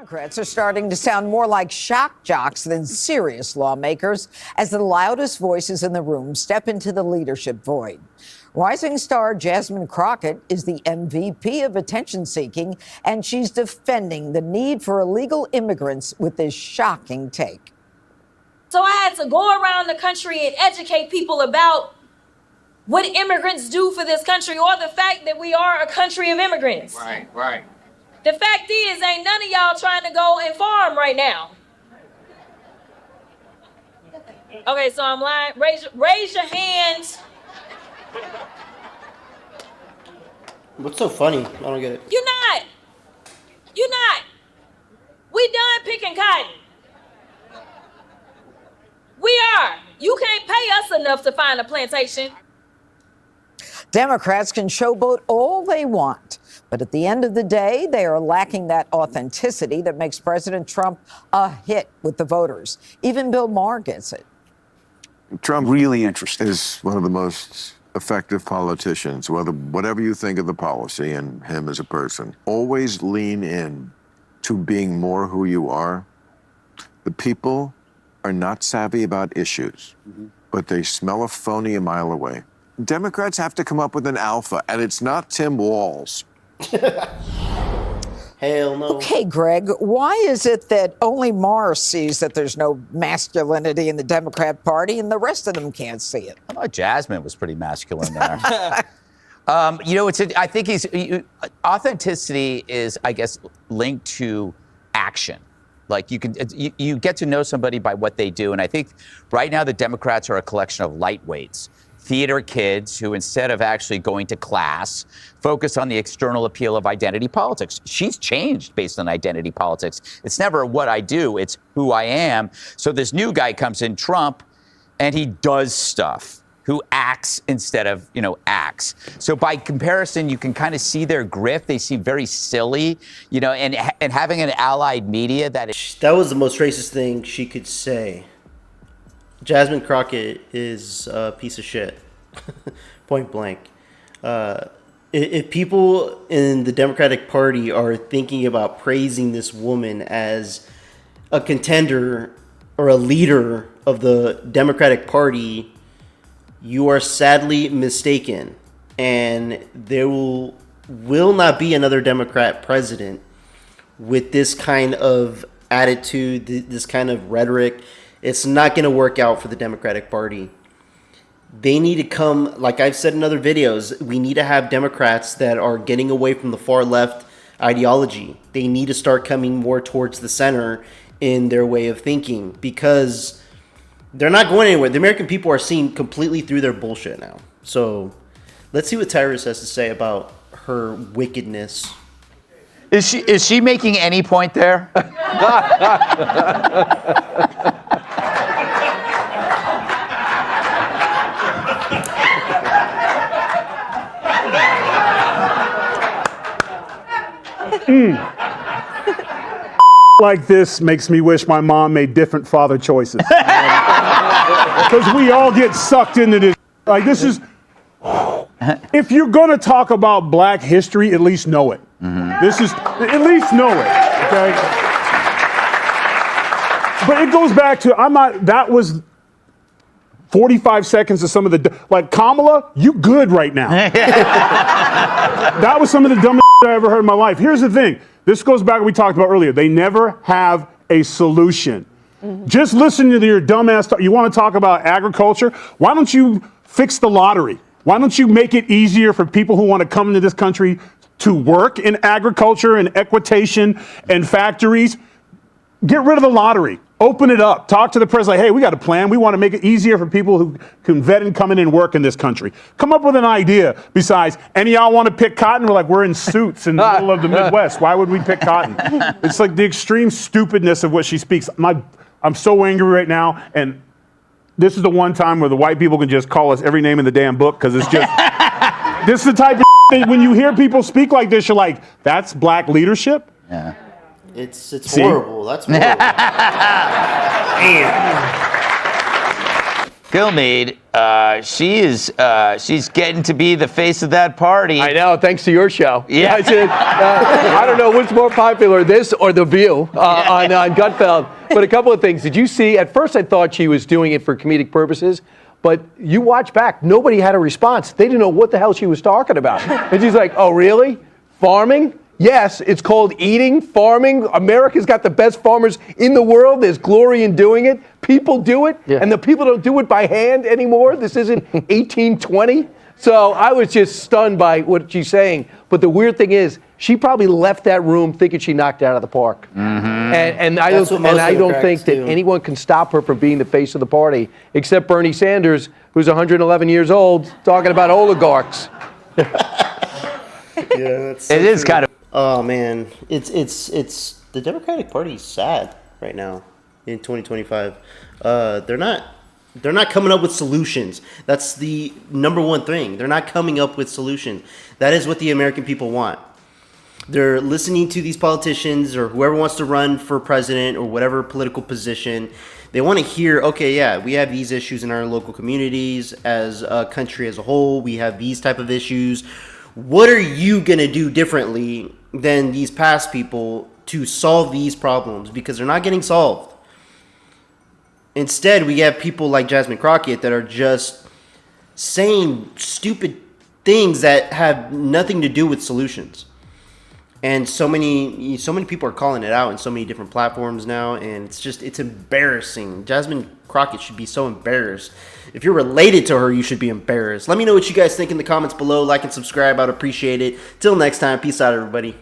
Democrats are starting to sound more like shock jocks than serious lawmakers as the loudest voices in the room step into the leadership void. Rising star Jasmine Crockett is the MVP of attention seeking, and she's defending the need for illegal immigrants with this shocking take. So I had to go around the country and educate people about what immigrants do for this country, or the fact that we are a country of immigrants. Right. The fact is, ain't none of y'all trying to go and farm right now. Okay, so I'm lying. Raise your hands. What's so funny? I don't get it. You're not. We done picking cotton. We are. You can't pay us enough to find a plantation. Democrats can showboat all they want, but at the end of the day, they are lacking that authenticity that makes President Trump a hit with the voters. Even Bill Maher gets it. Trump really is one of the most effective politicians, whatever you think of the policy and him as a person. Always lean in to being more who you are. The people are not savvy about issues, but they smell a phony a mile away. Democrats have to come up with an alpha, and it's not Tim Walz. Hell no. Okay, Greg, why is it that only Maher sees that there's no masculinity in the Democrat Party and the rest of them can't see it? I thought Jasmine was pretty masculine there. I think authenticity is, I guess, linked to action. Like you get to know somebody by what they do. And I think right now the Democrats are a collection of lightweights. Theater kids who, instead of actually going to class, focus on the external appeal of identity politics. She's changed based on identity politics. It's never what I do, it's who I am. So this new guy comes in, Trump, and he does stuff, who acts instead of, acts. So by comparison, you can kind of see their grift. They seem very silly, and having an allied media that was the most racist thing she could say. Jasmine Crockett is a piece of shit, point blank. If people in the Democratic Party are thinking about praising this woman as a contender or a leader of the Democratic Party, you are sadly mistaken. And there will not be another Democrat president with this kind of attitude, this kind of rhetoric. It's not going to work out for the Democratic Party. They need to come, like I've said in other videos, we need to have Democrats that are getting away from the far left ideology. They need to start coming more towards the center in their way of thinking, because they're not going anywhere. The American people are seeing completely through their bullshit now. So let's see what Tyrus has to say about her wickedness. Is she making any point there? Like this makes me wish my mom made different father choices. Because we all get sucked into this. Like, this is, if you're going to talk about black history, at least know it. This is, at least know it, okay? But it goes back to, that was 45 seconds of some of the, like, Kamala, you good right now. That was some of the dumbest I ever heard in my life. Here's the thing. This goes back to what we talked about earlier. They never have a solution. Just listen to your dumbass talk. You want to talk about agriculture? Why don't you fix the lottery? Why don't you make it easier for people who want to come into this country to work in agriculture and equitation and factories? Get rid of the lottery. Open it up. Talk to the president. Like, hey, we got a plan. We want to make it easier for people who can vet and come in and work in this country. Come up with an idea besides, any of y'all want to pick cotton? We're like, we're in suits in the middle of the Midwest. Why would we pick cotton? It's like the extreme stupidness of what she speaks. I'm so angry right now. And this is the one time where the white people can just call us every name in the damn book, because it's just, this is the type of that when you hear people speak like this, you're like, that's black leadership? Yeah. It's horrible. That's horrible. Gilmeade, she's getting to be the face of that party. I know, thanks to your show. Yeah. I said, I don't know what's more popular, this or The View on Gutfeld. But a couple of things. Did you see, at first I thought she was doing it for comedic purposes, but you watch back, nobody had a response. They didn't know what the hell she was talking about. And she's like, oh, really? Farming? Yes, it's called eating, farming. America's got the best farmers in the world. There's glory in doing it. People do it, and the people don't do it by hand anymore. This isn't 1820. So I was just stunned by what she's saying. But the weird thing is, she probably left that room thinking she knocked it out of the park. And I don't think that anyone can stop her from being the face of the party, except Bernie Sanders, who's 111 years old, talking about oligarchs. Yeah, that's so It is true. kind of. Oh man, it's the Democratic Party is sad right now in 2025. They're not coming up with solutions. That's the number one thing. They're not coming up with solutions. That is what the American people want. They're listening to these politicians or whoever wants to run for president or whatever political position. They want to hear, okay, yeah, we have these issues in our local communities as a country as a whole. We have these type of issues. What are you going to do differently than these past people to solve these problems? Because they're not getting solved. Instead, we have people like Jasmine Crockett that are just saying stupid things that have nothing to do with solutions. And so many people are calling it out in so many different platforms now, and it's embarrassing. Jasmine Crockett should be so embarrassed. If you're related to her, you should be embarrassed. Let me know what you guys think in the comments below. Like and subscribe. I'd appreciate it. Till next time, peace out, everybody.